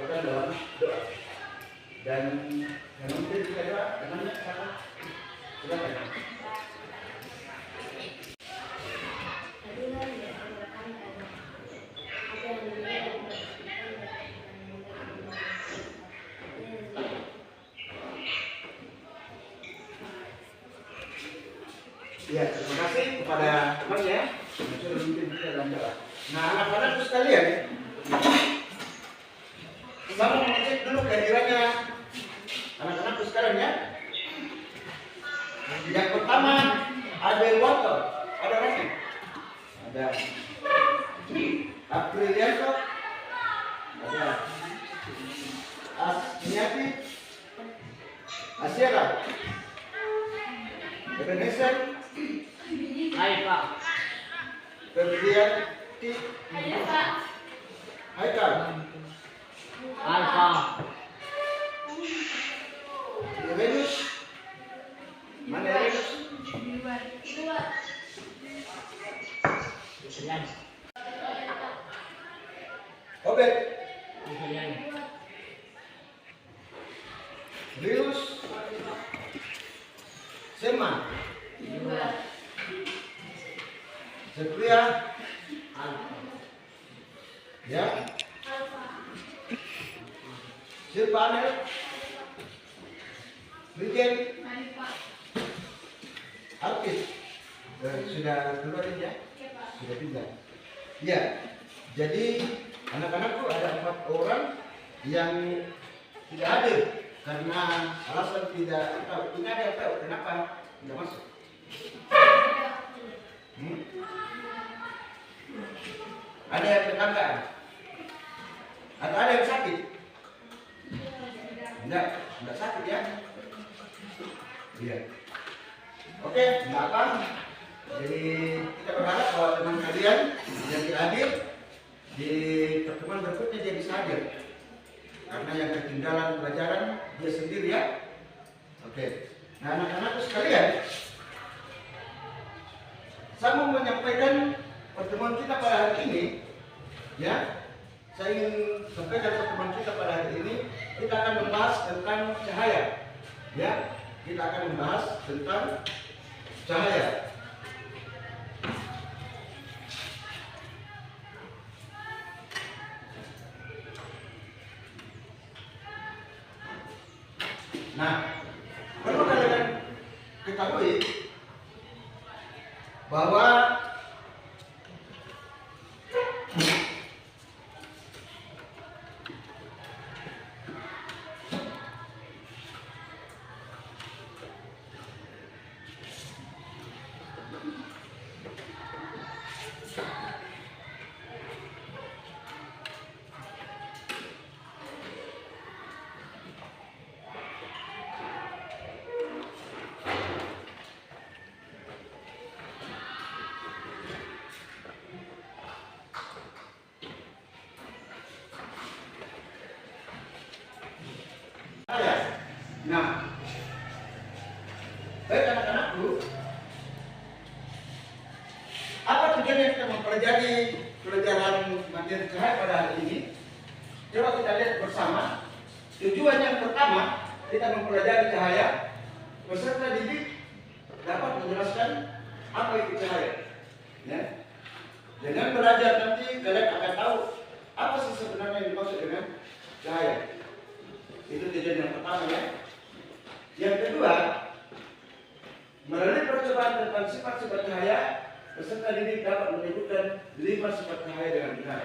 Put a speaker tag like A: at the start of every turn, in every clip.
A: bukan dalam doa. Dan yang mungkin kita doa, namanya siapa? Silakan. Ya, terima kasih kepada temannya yang sudah memimpin kita dalam doa. Nah, anak-anakku sekalian, saya mau mengecek dulu kehadirannya anak-anakku sekarang ya. Yang pertama ada Walter, ada Rani, ada Aprilianto, ada Asmiati, Asiera, Ebenezer,
B: Hai Pak.
A: Febrianti, Haikal,
B: Hai Pak.
A: Evenus, mana Evenus?
B: Kalian.
A: Obed,
B: Kalian.
A: Lius, Seman, Sepria, ya, Silpanel, Brigjen, Alkis, sudah keluar ini ya? Sudah pindah. Ya, jadi anak-anakku ada 4 orang yang tidak hadir karena alasan tidak tahu. Ini ada yang tahu kenapa tidak masuk? Ada yang tetanggaan? Atau ada yang sakit? Tidak sakit ya? Iya. Oke, tidak apa. Jadi kita berharap bahwa teman kalian yang tidak hadir di pertemuan berikutnya dia bisa hadir. Karena yang ketinggalan pelajaran dia sendiri ya. Oke. Nah, anak-anakku sekalian, saya mau menyampaikan pertemuan kita pada hari ini, ya. Saya ingin sampaikan pertemuan kita pada hari ini, kita akan membahas tentang cahaya, ya. Kita akan membahas tentang cahaya. Nah, perlu kalian ketahui bahwa nah, baik anak-anakku, apa tujuannya kita mempelajari pelajaran materi cahaya pada hari ini? Coba kita lihat bersama. Tujuan yang pertama, kita mempelajari cahaya. Peserta didik dapat menjelaskan apa itu cahaya. Ya. Dengan belajar nanti kalian akan tahu apa sih sebenarnya yang dimaksud dengan cahaya. Itu tujuan yang pertama ya. Yang kedua, melalui percobaan tentang sifat-sifat cahaya, peserta didik dapat menyebutkan 5 sifat cahaya dengan benar.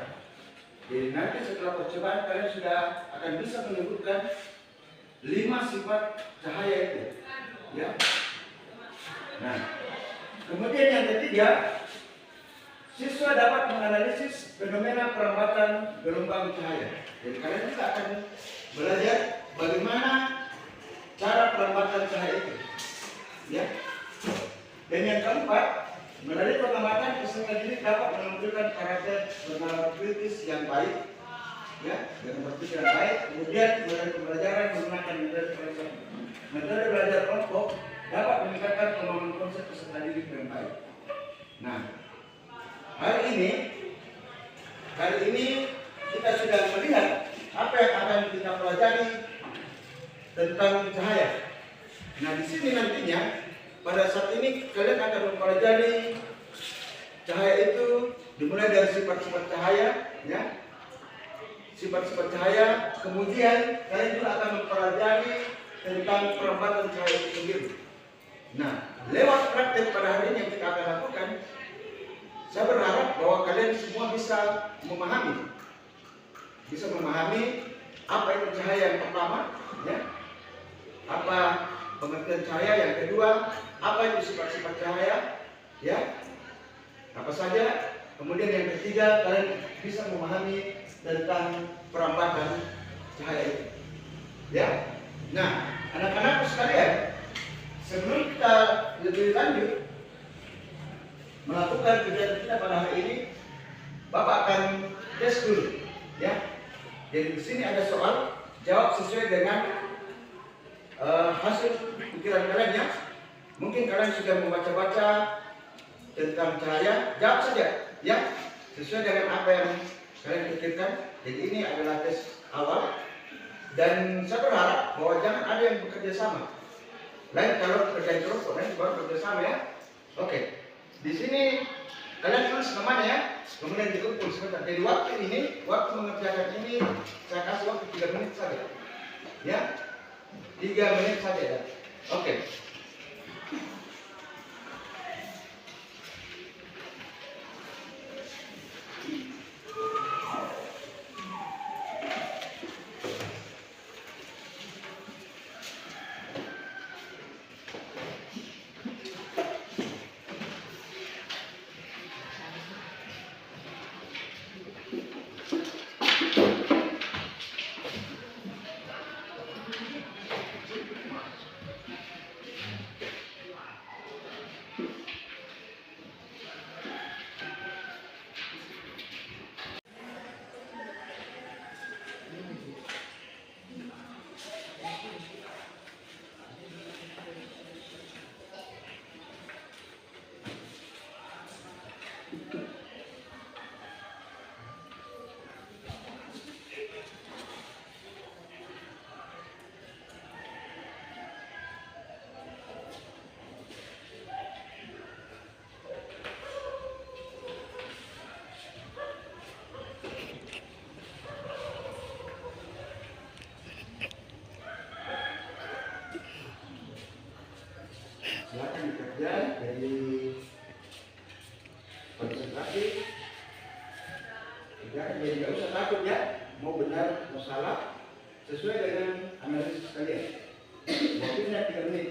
A: Jadi nanti setelah percobaan kalian sudah akan bisa menyebutkan 5 sifat cahaya itu, ya. Nah, kemudian yang ketiga, siswa dapat menganalisis fenomena perambatan gelombang cahaya. Jadi kalian juga akan belajar bagaimana cara perambatan cahaya itu, ya. Dan yang keempat, melalui pengamatan peserta didik dapat menampilkan karakter bernalar kritis yang baik, ya, dengan berpikir yang baik. Kemudian melalui pembelajaran menggunakan metode belajar kelompok dapat meningkatkan pemahaman konsep peserta didik dengan baik. Nah, hari ini kita sudah melihat apa apa yang akan kita pelajari tentang cahaya. Nah, di sini nantinya pada saat ini kalian akan mempelajari cahaya itu dimulai dari sifat-sifat cahaya, ya. Sifat-sifat cahaya, kemudian kalian juga akan mempelajari tentang perempatan cahaya itu sendiri. Nah, lewat praktek pada hari ini yang kita akan lakukan, saya berharap bahwa kalian semua bisa memahami apa itu cahaya yang pertama, ya, apa pengertian cahaya yang kedua, apa itu sifat-sifat cahaya, ya, apa saja. Kemudian yang ketiga, kalian bisa memahami tentang perambatan cahaya itu, ya. Nah, anak-anakku sekalian, sebelum kita lebih lanjut melakukan kegiatan kita pada hari ini, Bapak akan tes dulu, ya. Jadi di sini ada soal, jawab sesuai dengan hasil pikiran kalian, ya. Mungkin kalian sudah membaca-baca tentang cahaya, jawab saja, ya, sesuai dengan apa yang kalian pikirkan. Jadi ini adalah tes awal, dan saya berharap bahwa jangan ada yang bekerja sama. Lain kalau kerjaan kelompok, lain baru bekerja sama, ya. Oke, di sini kalian tulis namanya, ya, kemudian dikumpul sebentar. Jadi waktu ini, waktu mengerjakan ini, saya kasih waktu 3 menit saja, ya, 3 menit saja, ya. Oke. Silakan bekerja, jadi konsentrasi, ya, jadi nggak usah takut, ya, mau benar mau salah, sesuai dengan analisis kalian. Waktunya 3 menit.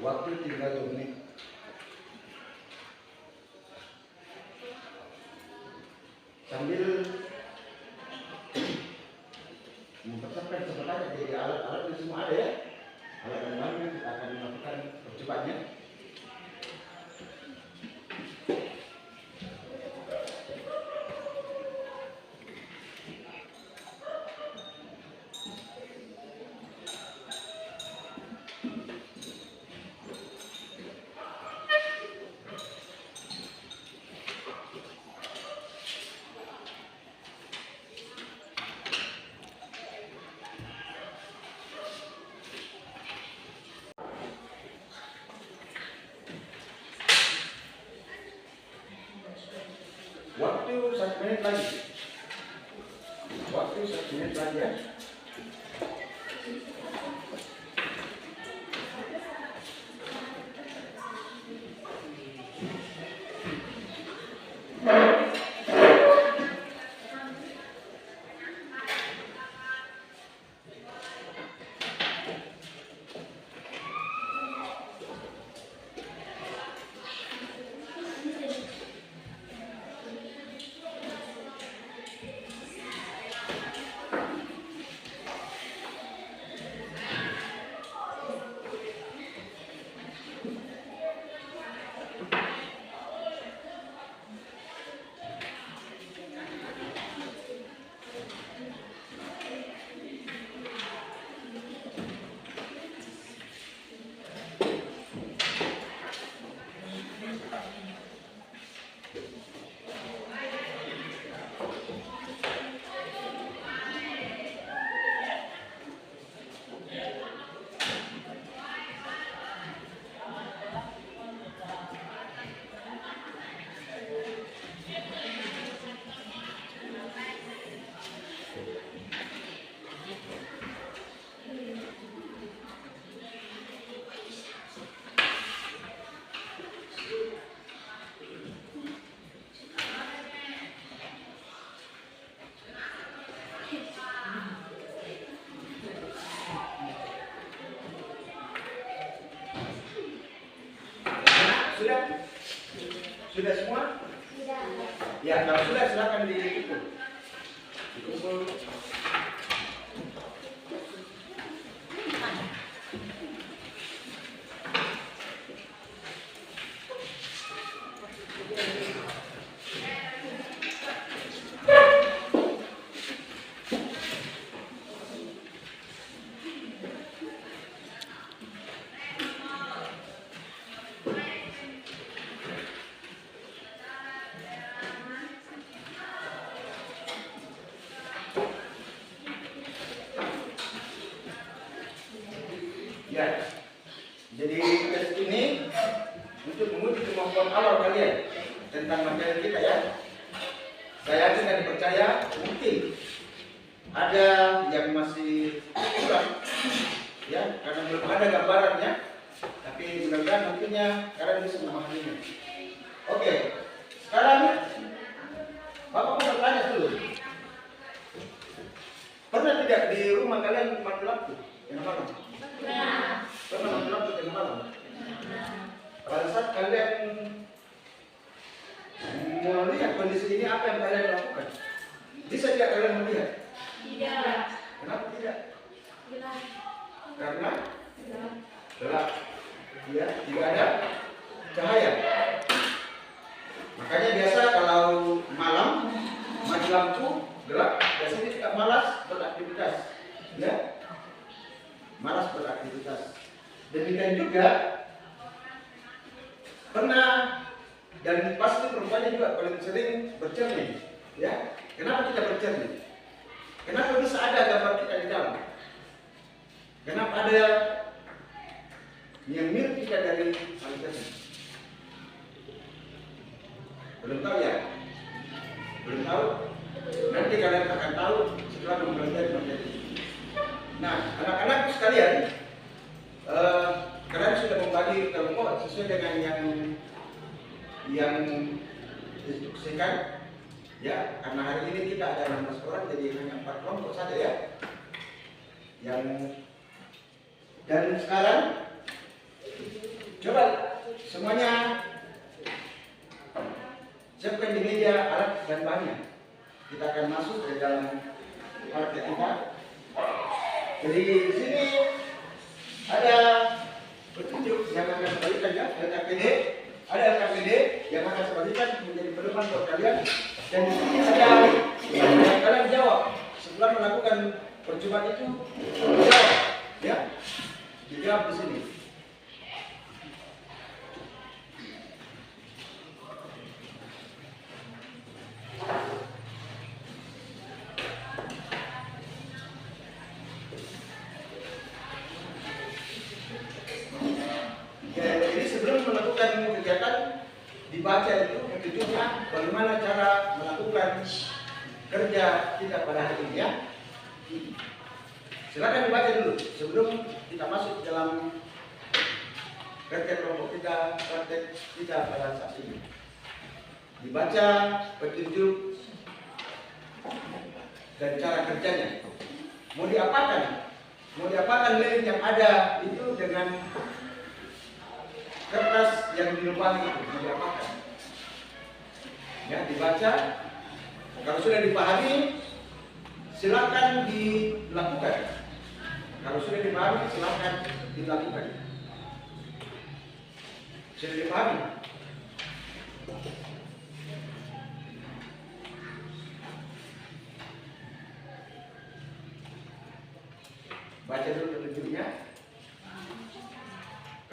A: Waktu tinggal 2 menit. Sambil mempersiapkan sebenarnya jadi alat-alat yang semua ada ya. Alat yang lain kita akan melakukan percepatnya. Waktu 1 menit lagi. Waktu 1 menit lagi ya. Sudah semua? Sudah. Ya, kalau sudah silakan dikumpul. Dikumpul. Ya, jadi tes ini untuk menguji kemampuan awal kalian tentang materi kita ya. Saya yakin dan percaya mungkin ada yang masih kurang ya, karena belum ada gambarannya. Tapi mudah-mudahan nantinya kalian bisa memahaminya. Oke, sekarang Bapak mau bertanya dulu. Pernah tidak di rumah kalian mati lampu tengah malam? Pernah mati lampu tengah malam? Pada saat kalian melihat kondisi ini, apa yang kalian lakukan? Bisa tidak kalian melihat? Tidak. Kenapa tidak? Gelap. Karena gelap. Ya, tidak ada cahaya. Makanya biasa kalau malam mati lampu gelap, biasanya kita malas beraktivitas, ya, malas beraktivitas. Demikian juga pernah dan pasti perempuannya juga paling sering bercermin, ya. Kenapa kita bercermin? Kenapa bisa ada gambar kita di dalam? Kenapa ada yang mirip kita dari malaikat? Belum tahu ya? Belum tahu? Nanti kalian akan tahu setelah mempelajari materi. Nah, anak-anak sekalian, kalian sudah membagi kelompok sesuai dengan yang diinstruksikan, ya. Karena hari ini kita ada 16 orang, jadi hanya 4 kelompok saja ya. Dan sekarang Semuanya siapkan di meja alat dan bahannya. Kita akan masuk ke dalam praktek kita. Jadi di sini ada petunjuk yang akan sebalikan ya, LKPD. Ada LKPD yang akan sebalikan menjadi pedoman buat kalian. Dan di sini ada yang kalian jawab setelah melakukan percobaan itu. Jawab, ya, dijawab di sini. Jadi sebelum melakukan kegiatan dibaca itu petunjuknya bagaimana cara melakukan kerja kita pada hari ini ya. Silakan dibaca dulu sebelum kita masuk dalam kerja kelompok kita, praktek kita pada saat ini. Dibaca petunjuk dan cara kerjanya. Mau diapakan? Mau diapakan link yang ada itu dengan kertas yang dilubangi itu mau diapakan? Ya, dibaca. Kalau sudah dipahami, silakan dilakukan. Kalau sudah dipahami, silakan dilakukan. Sudah dipahami? Baca dulu petunjuknya.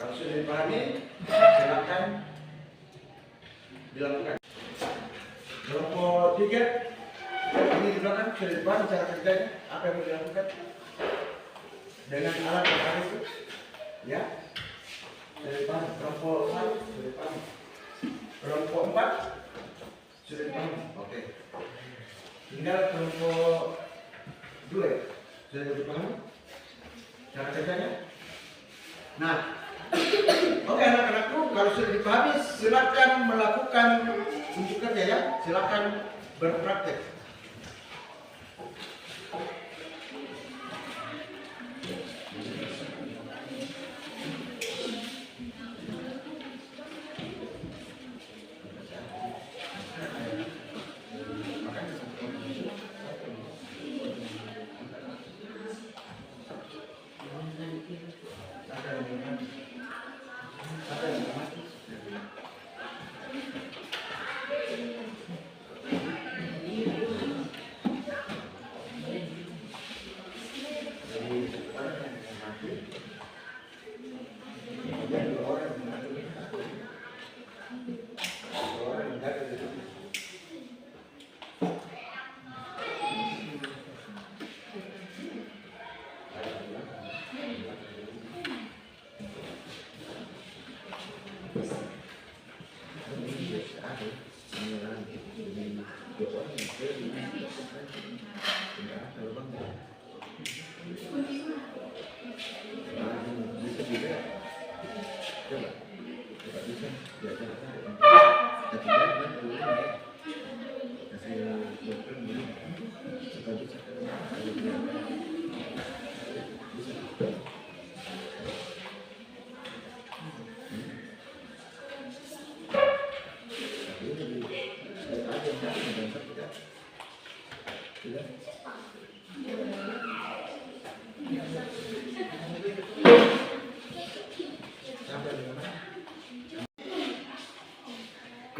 A: Kalau sudah dipahami, silakan dilakukan. Kelompok 3 ini di belakang sudah dipahami cara kerjanya, apa yang mau dilakukan dengan alat yang ada itu, ya. Sudah dipahami. Kelompok 1 sudah dipahami. Kelompok 4 sudah dipahami. Oke. Tinggal kelompok 2 sudah dipahami cara kerjanya. Nah, oke anak-anakku, kalau sudah dipahami silakan melakukan unjuk kerja ya, silakan berpraktek.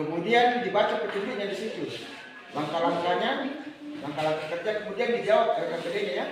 A: Kemudian dibaca petunjuknya di situ, langkah-langkahnya, langkah-langkah kerja, kemudian dijawab RKPD-nya ya.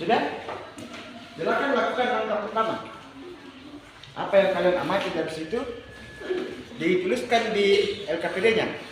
A: Sudah? Silakan lakukan langkah pertama. Apa yang kalian amati dari situ dituliskan di LKPD-nya.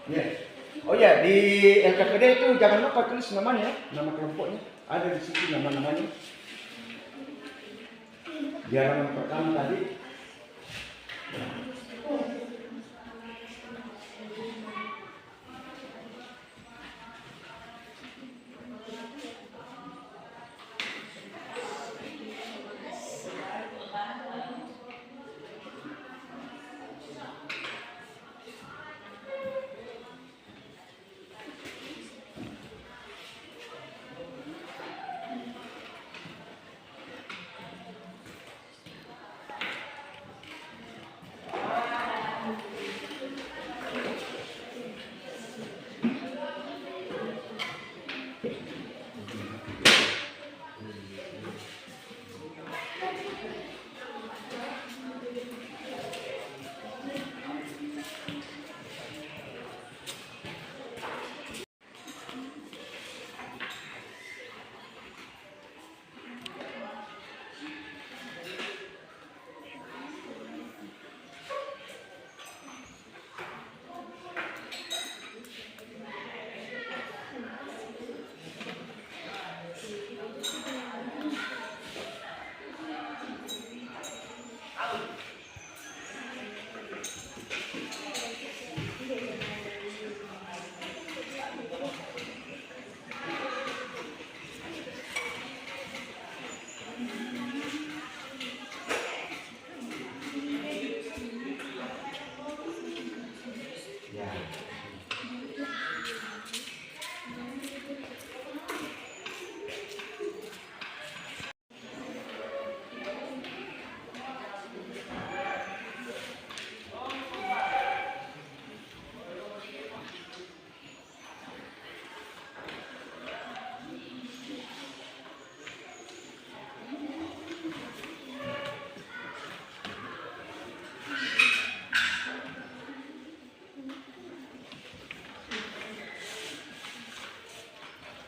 A: Ya. Oh ya, di LKPD itu jangan lupa tulis namanya, nama kelompoknya. Ada di situ nama-namanya. Di halaman pertama tadi.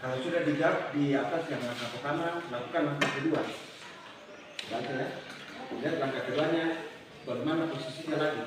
A: Kalau sudah dijawab di atas yang langkah pertama, lakukan langkah kedua. Baca ya. Lihat langkah keduanya, bagaimana posisinya lagi.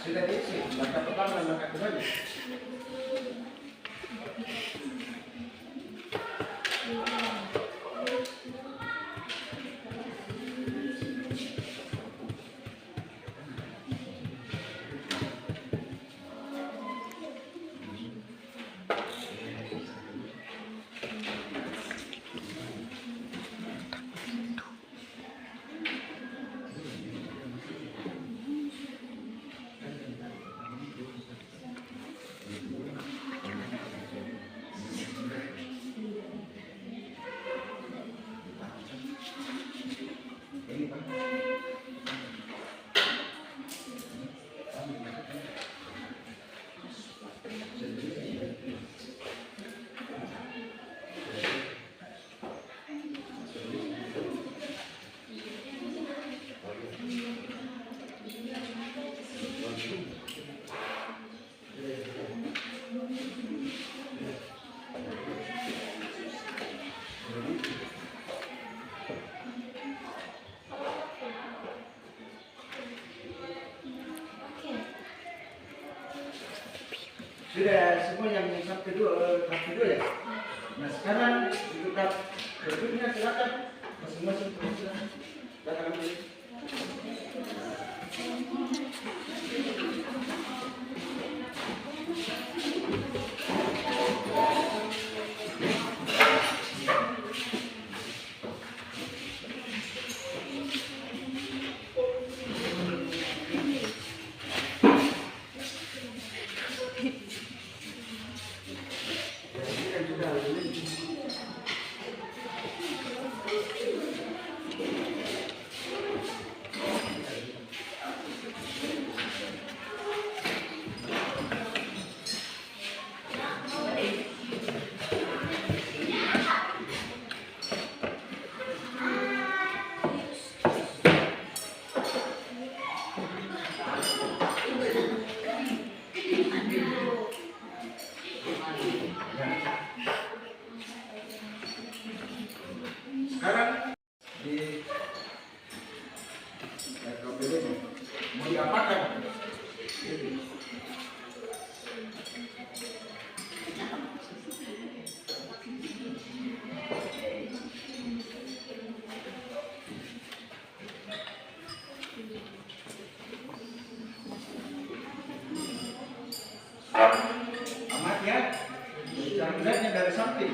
A: sudah diisi langkah pertama dan langkah kedua. Sudah semua yang tahap kedua ya. Nah sekarang untuk tahap berikutnya silakan masing-masing silakan datang ambil. Sekarang di KPD mau diapakan? Amat ya, jangan melihatnya dari samping.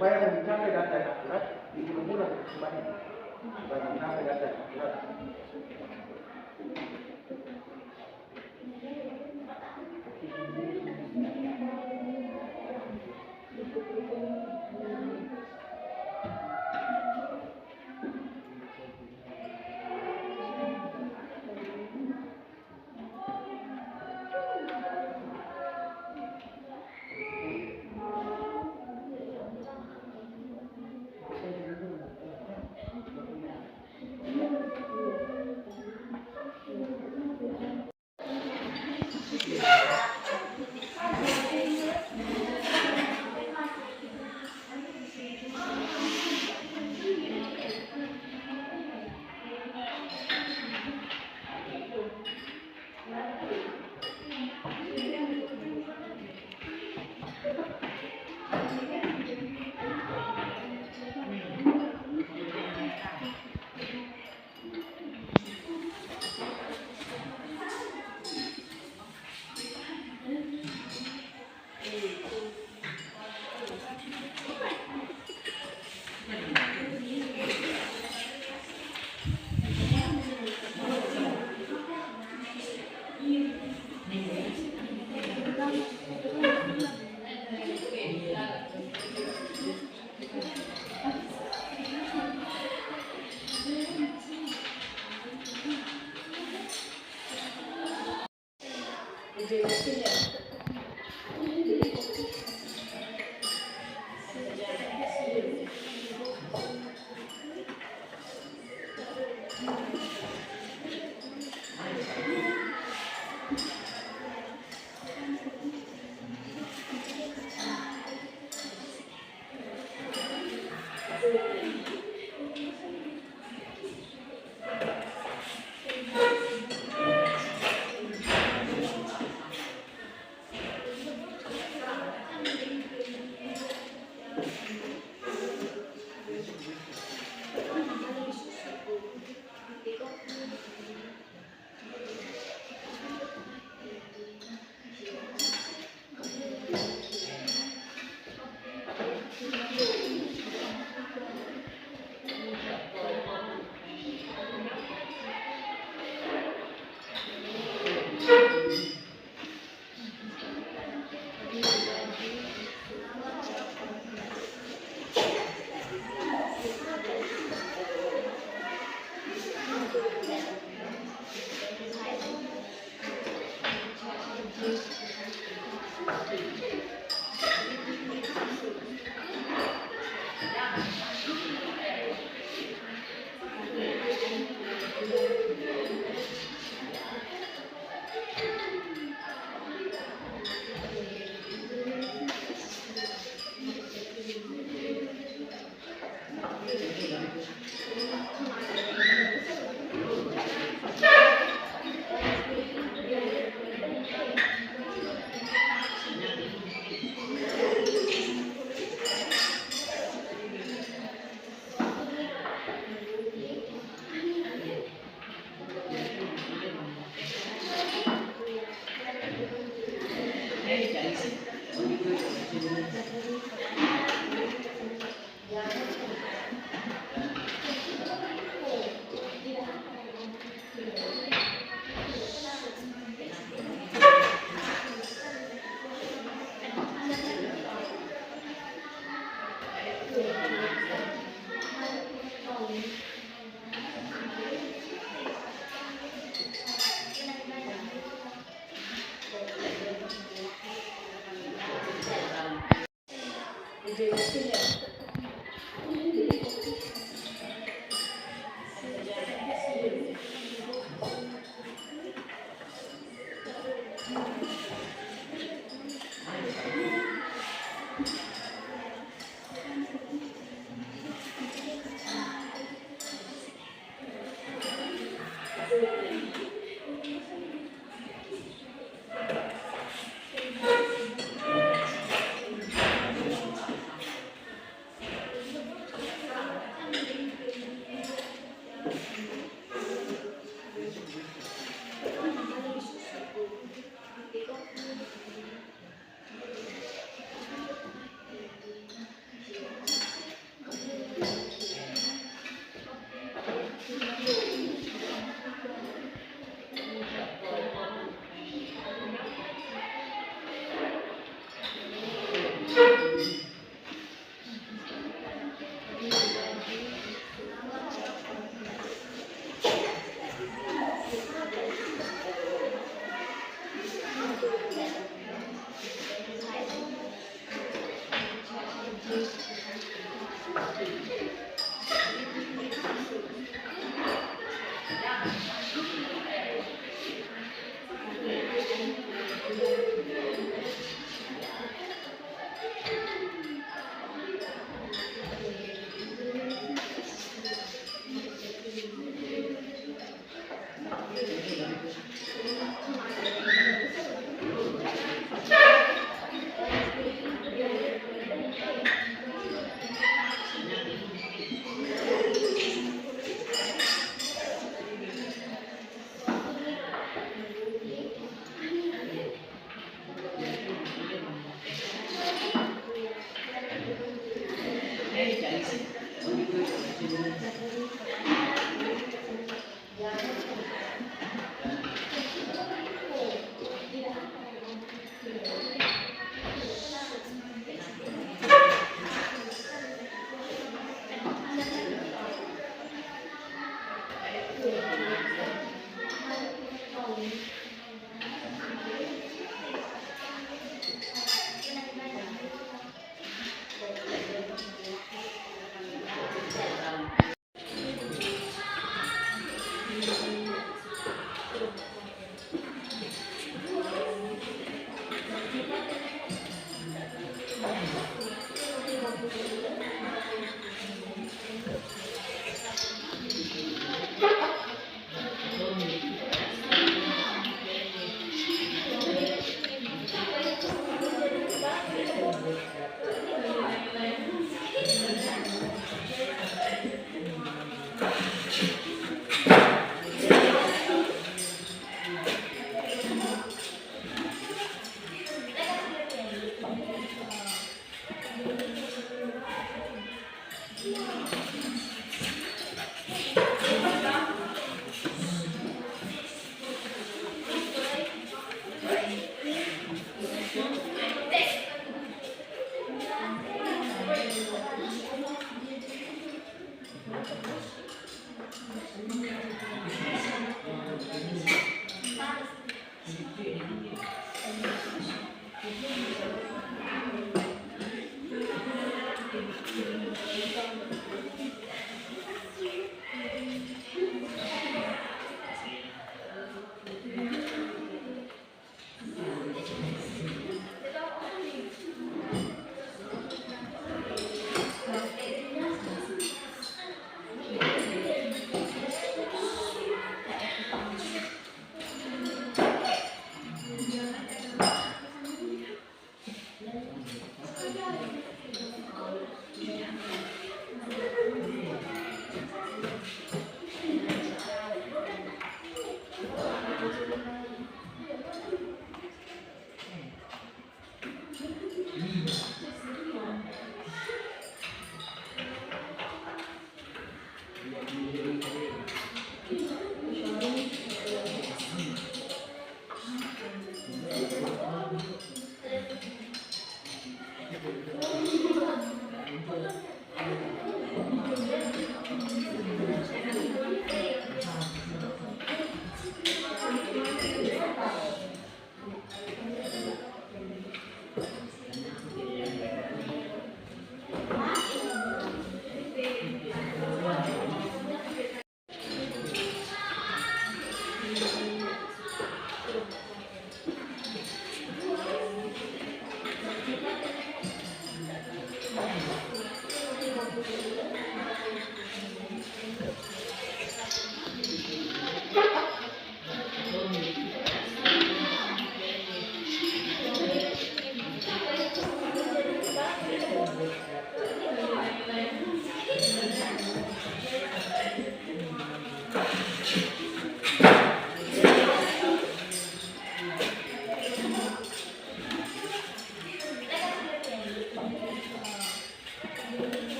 A: supaya mencapai data yang akurat itu mudah sebanyak supaya mencapai data yang akurat.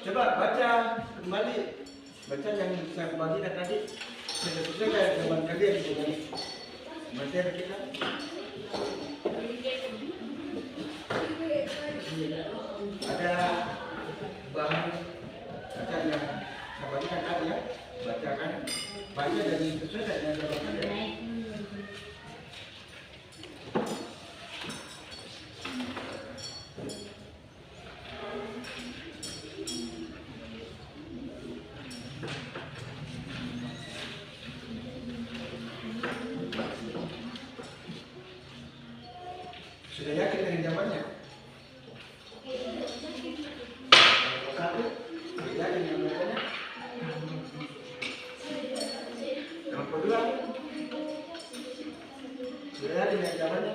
A: Coba baca kembali, baca yang saya bagikan tadi. Sudah selesai kayak zaman kalian itu tadi. Materi kita. Ada bahan bacaan yang saya bagikan tadi ya. Bacakan, baca dari sesuai dengan yang saya bagikan. Sudah yakin dengan jawabannya? Satu, sudah yakin dengan jawabannya? Yang kedua, sudah yakin dengan jawabannya?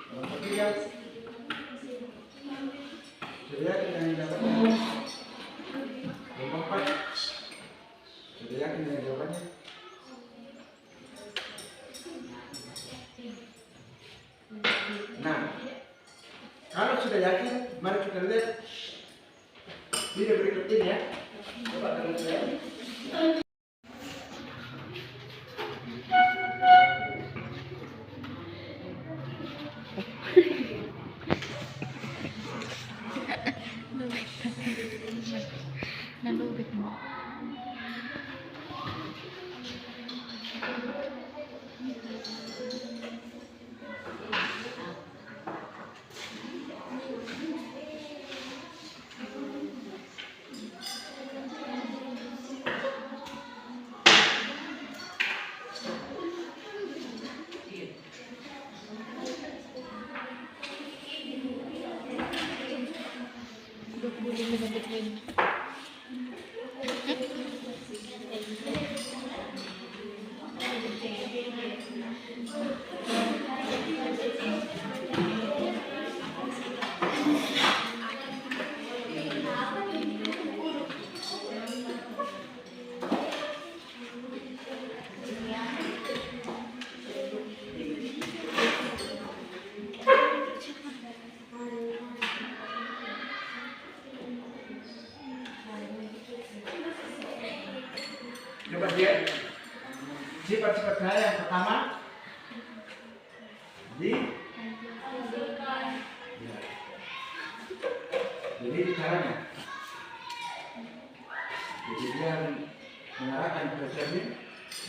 A: Yang ketiga, sudah yakin dengan jawabannya? Yang keempat, sudah yakin dengan jawabannya? Nah, kalau sudah yakin, mari kita lihat video berikut ini ya. Coba kalian lihat.
C: Nalubit mo. Duduk dulu, duduk dulu.
A: Coba lihat sifat-sifat cahaya yang pertama di ya. Jadi caranya, jadi dia mengarahkan ke cermin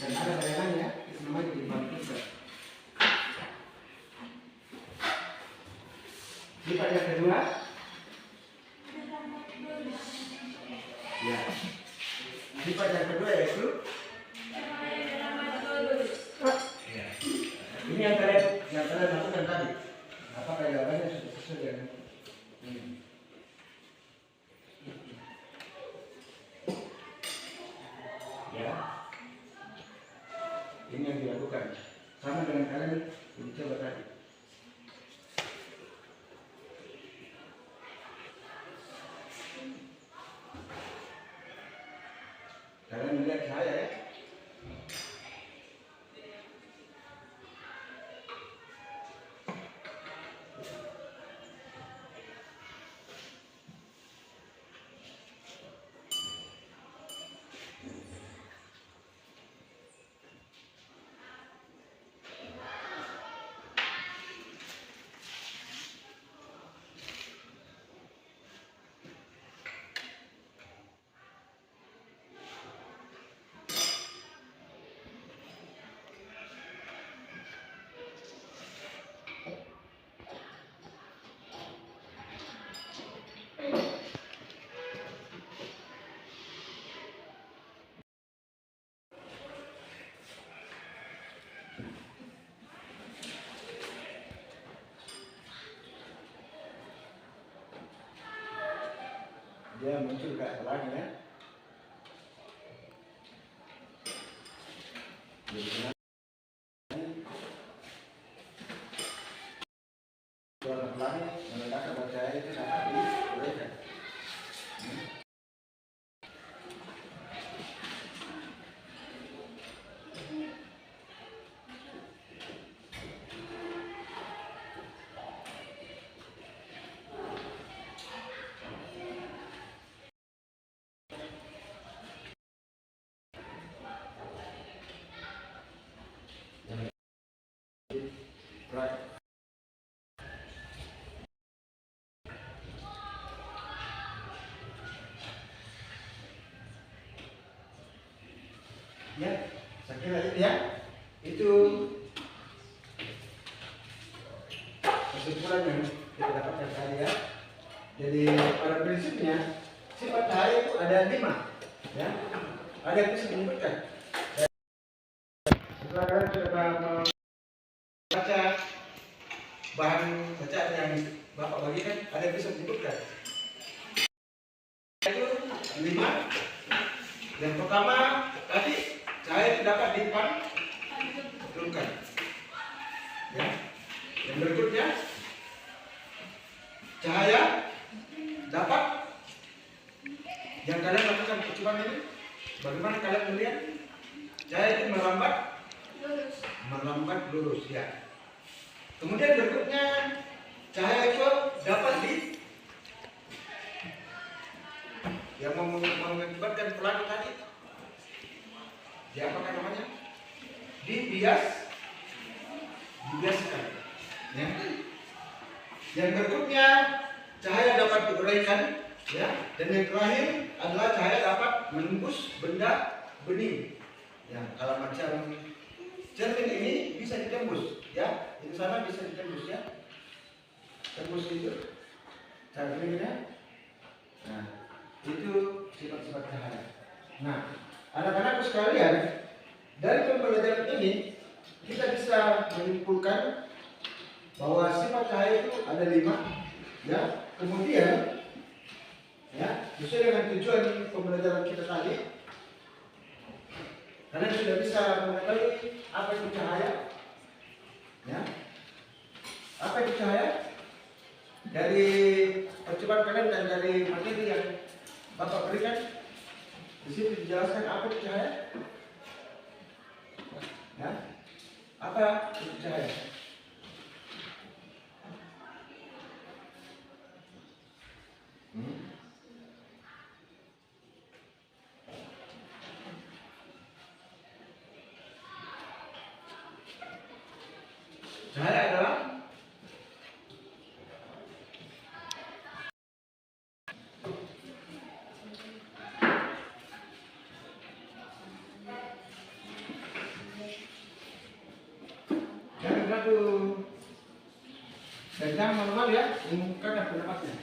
A: dan ada bayangannya, itu namanya dibantu. Sifat yang kedua, ya. Sifat yang kedua yaitu ya. Ini yang kalian lakukan tadi. Apakah jawabannya sudah sesuai dengan ini? Ya. Ini yang dilakukan. Sama dengan kalian uji coba tadi. Kalian melihat cahaya ya? Dia muncul ke atas ya. Jadi pelan-pelan meledakan cahaya itu dapat diuraikan. Right. Ya, saya kira itu ya. Itu kesimpulan yang kita dapatkan tadi ya. Jadi pada prinsipnya sifat cahaya itu ada 5 ya. Ada yang bisa menyebutkan. Setelah kalian sudah membaca bahan bacaan yang Bapak bagikan, ada yang bisa menyebutkan. Itu 5. Yang pertama tadi cahaya itu dapat dipantulkan. Ya. Yang berikutnya cahaya dapat yang kalian lakukan percobaan ini. Bagaimana kalian melihat cahaya itu melambat lurus ya. Kemudian berikutnya cahaya itu dapat yang mengakibatkan pelan tadi. Ya, apakah namanya? Dibiaskan. Ya. Yang berikutnya cahaya dapat diuraikan, ya. Dan yang terakhir adalah cahaya dapat menembus benda bening. Ya, kalau macam cermin ini bisa ditembus, ya. Di sana bisa ditembus, ya. Tembus itu cerminnya. Nah, itu sifat-sifat cahaya. Nah, anak-anakku sekalian, dari pembelajaran ini kita bisa menyimpulkan bahwa sifat cahaya itu ada 5, ya. Kemudian, ya, sesuai dengan tujuan pembelajaran kita tadi, kalian sudah bisa mengetahui apa itu cahaya, ya. Apa itu cahaya? Dari percobaan kalian dan dari materi yang Bapak berikan, di situ dijelaskan apa itu cahaya. Ya, apa itu cahaya? Cahaya adalah jangan ragu dan jangan malu-malu ya mengungkapkan pendapatnya.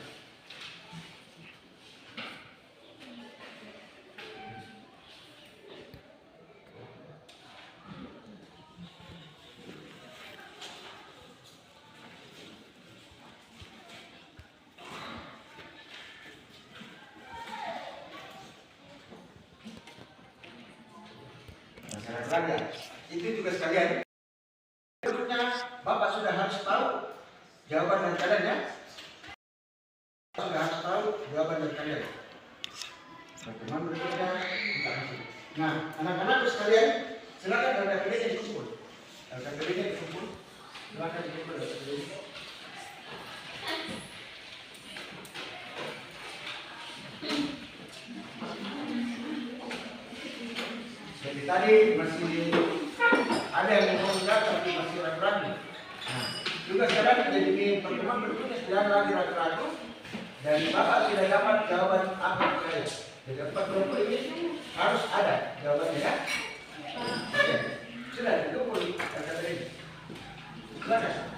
A: Masyarakat rakyat itu juga sekalian. Berikutnya Bapak sudah harus tahu jawaban dan keadaannya. Sudah harus tahu jawaban dan keadaan. Bagaimana berikutnya kita masuk. Nah, anak-anak sekalian, silakan data kerjanya dikumpul. Data kerjanya dikumpul. Silakan dikumpul data kerjanya. Jadi tadi masih ada yang mengobrol tapi masih ragu-ragu. Nah, juga sekarang jadi pertemuan berikutnya jangan lagi ragu-ragu dan Bapak sudah dapat jawaban apa saya. Jadi 40 ini harus ada jawabannya ya. Oke. Sudah dikumpul kata ini. Silakan.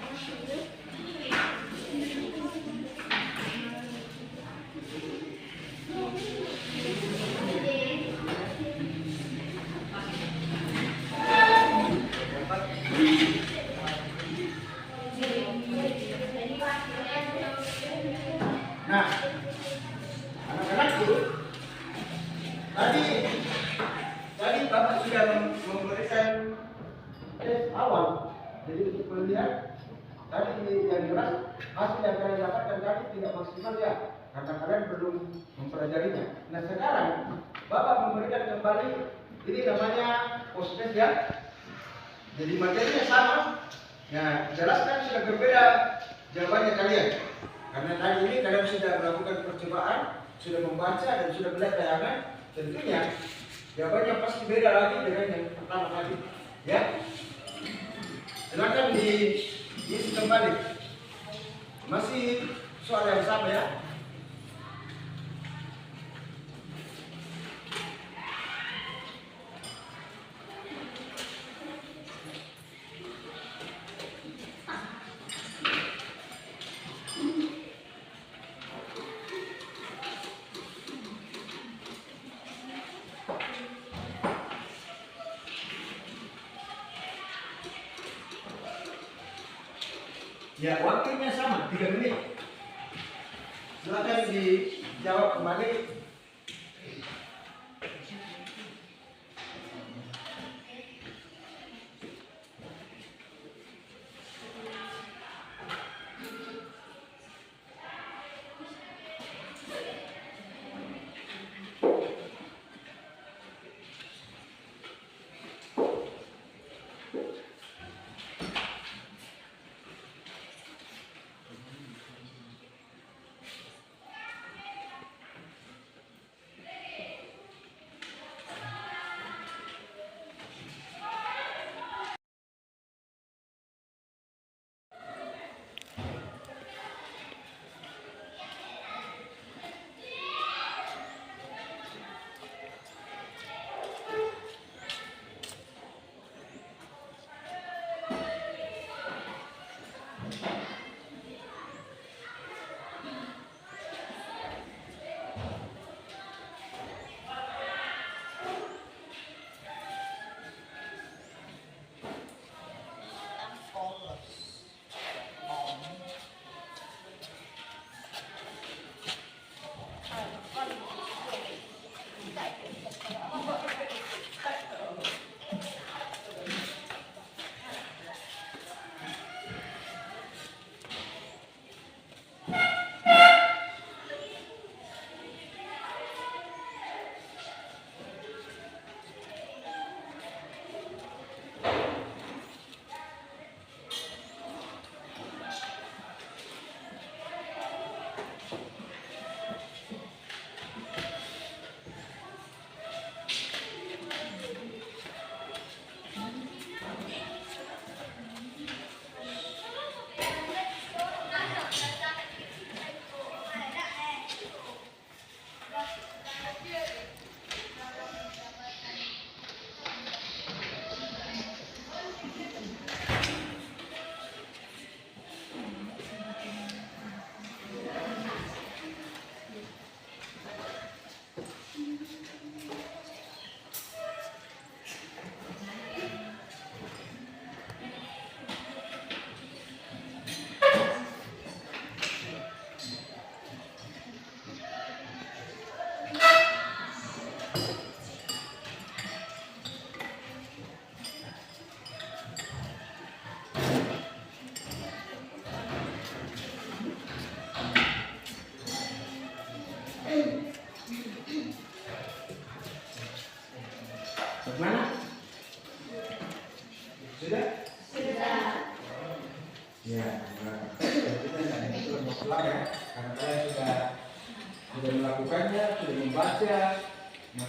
A: Nah, anak-anakku, tadi Bapak sudah memberikan tes awal. Jadi untuk melihat tadi yang jelas hasil yang kalian dapatkan tadi tidak maksimal ya, karena kalian belum mempelajarinya. Nah sekarang Bapak memberikan kembali ini namanya post-test ya. Jadi materinya sama. Nah, jelaskan sudah berbeda jawabannya kalian. Karena tadi ini kalian sudah melakukan percobaan, sudah membaca dan sudah melihat tayangan, tentunya jawabannya pasti beda lagi dengan yang pertama kali. Ya, silakan diisi kembali. Masih soal yang sama ya. Ya, waktunya sama, 3 menit. Silakan dijawab kembali.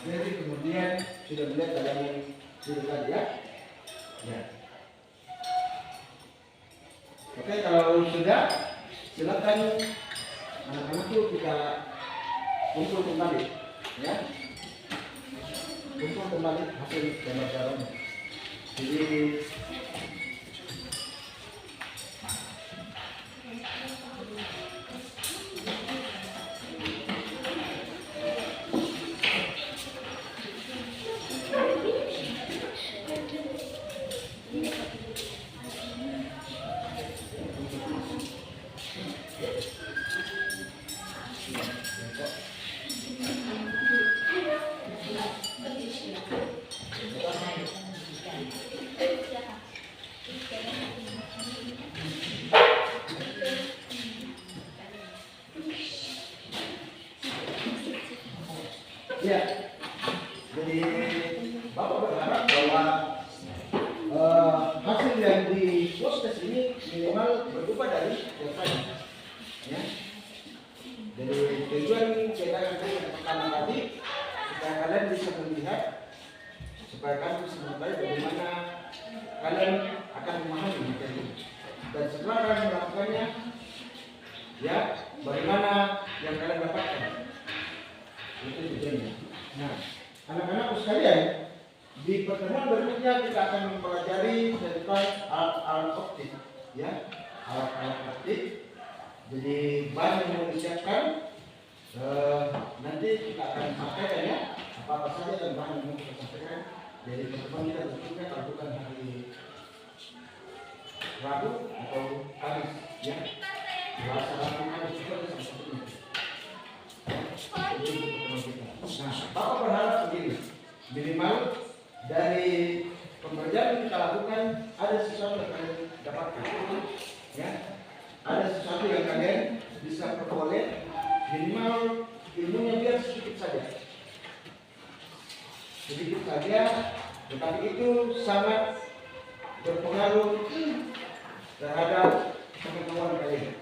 A: Jadi kemudian sudah melihat ada yang sudah tadi ya. Ya. Oke, kalau sudah silakan anak-anak itu kita kumpul kembali, ya. Kumpul kembali hasil gambar-gambarnya. Jadi ya, jadi Bapak berharap bahwa hasil yang di proses ini minimal berupa dari datanya, ya. Jadi tujuan kita yang pertama tadi supaya kalian bisa melihat, supaya kalian bisa mengetahui bagaimana kalian akan memahami materi ini. Dan setelah kalian melakukannya, ya, bagaimana yang kalian dapatkan. Itu tujuannya. Nah, anak-anakku sekalian, di pertemuan berikutnya kita akan mempelajari tentang alat-alat optik, ya, alat-alat optik. Jadi bahan yang mau disiapkan, nanti kita akan sampaikan ya, apa saja dan bahan yang mau kita sampaikan. Jadi pertemuan kita berikutnya kalau bukan hari Rabu atau Kamis, ya, Selasa, Rabu, Kamis juga sampai ini. Nah, Bapak berharap begini, minimal dari pembelajaran yang kita lakukan ada sesuatu yang kalian dapatkan, ya, ada sesuatu yang kalian bisa peroleh, minimal ilmunya biar sedikit saja, tetapi itu sangat berpengaruh terhadap pengetahuan kalian.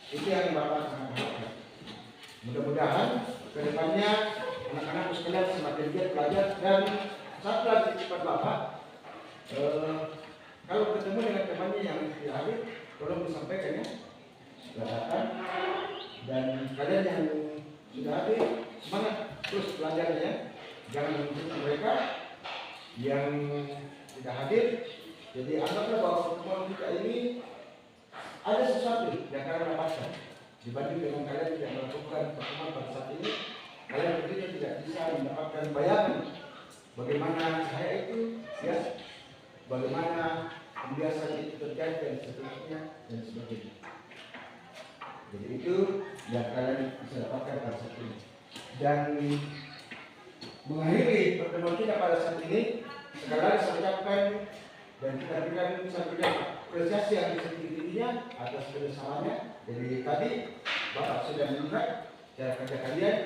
A: Itu yang Bapak sangat harapkan. Mudah-mudahan kedepannya anak-anak sekalian semakin giat belajar. Dan satu lagi cepat Bapak, kalau ketemu dengan temannya yang tidak hadir, tolong disampaikan ya, silakan. Dan kalian yang sudah hadir, semangat terus belajarnya, jangan menunjukkan mereka yang tidak hadir. Jadi anggaplah bahwa pertemuan kita ini ada sesuatu yang kalian dapatkan dibanding dengan kalian tidak melakukan pertemuan pada saat ini. Kalian tentunya tidak bisa mendapatkan bayangan bagaimana cahaya itu, ya, bagaimana pembiasan itu terjadi dan seterusnya dan sebagainya. Jadi itu yang kalian bisa dapatkan pada saat ini. Dan mengakhiri pertemuan kita pada saat ini, sekali lagi saya ucapkan dan kita berikan apresiasi yang setinggi-tingginya atas kerjasamanya. Jadi tadi Bapak sudah melihat cara kerja kalian.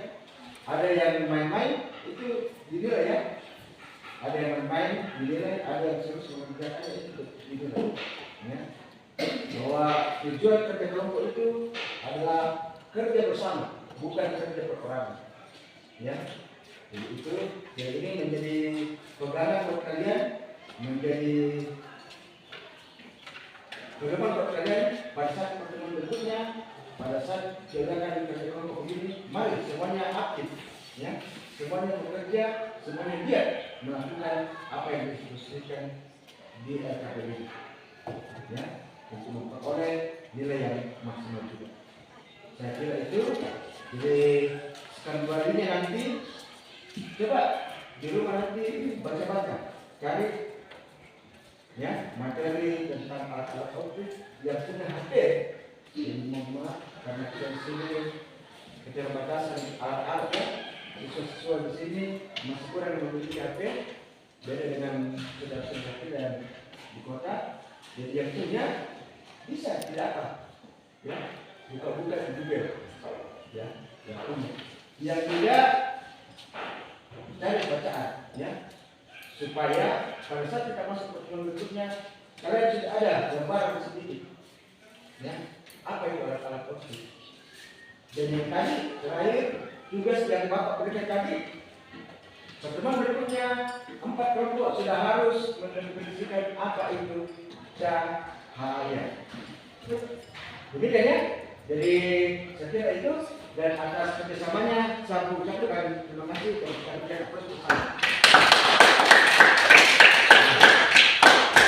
A: Ada yang main-main itu dinilai ya, ada yang main dinilai, ada yang serius mengerjakan itu dinilai, ya. Bahwa tujuan kerja kelompok itu adalah kerja bersama, bukan kerja perorangan, ya. Jadi itu, jadi ini menjadi pegangan buat kalian, menjadi pegangan buat kalian pada saat pertemuan berikutnya, pada saat kegiatan kerja kelompok ini. Mari semuanya aktif, ya, semuanya bekerja, semuanya giat melakukan apa yang didiskusikan di RKP ini, ya, untuk memperoleh nilai yang maksimal juga. Saya kira itu. Jadi sekarang ini nanti coba di rumah nanti baca-baca, cari ya materi tentang alat-alat optik yang sudah hadir di rumah, karena kita di sini keterbatasan alat-alat ya, sesuai di sini masih kurang memiliki HP, beda dengan saudara-saudara dan di kota. Jadi yang punya bisa tidak apa, ya, buka-buka di Google, ya, yang punya. Yang tidak cari bacaan, ya, supaya pada saat kita masuk pertemuan berikutnya kalian sudah ada gambaran sedikit, ya, apa itu alat-alat optik, Dan yang tadi terakhir tugas yang Bapak berikan tadi. Pertemuan berikutnya 4 kelompok sudah harus mendefinisikan apa itu cahaya. Begitu ya? Jadi saya kira itu, dan atas kerjasamanya saya mengucapkan terima kasih dan kita berikan persembahan.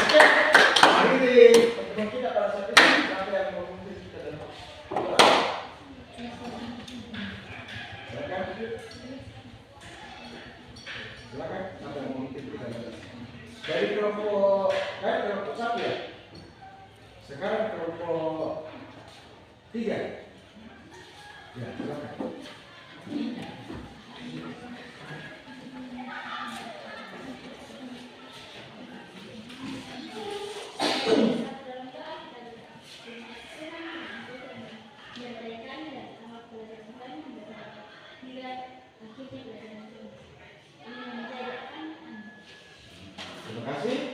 A: Oke, akhiri pertemuan kita pada saat ini sampai yang memimpin kita dan silakan sampai yang memimpin kita dari kelompok satu ya. Sekarang kelompok 3. Ya, silakan. Terima kasih.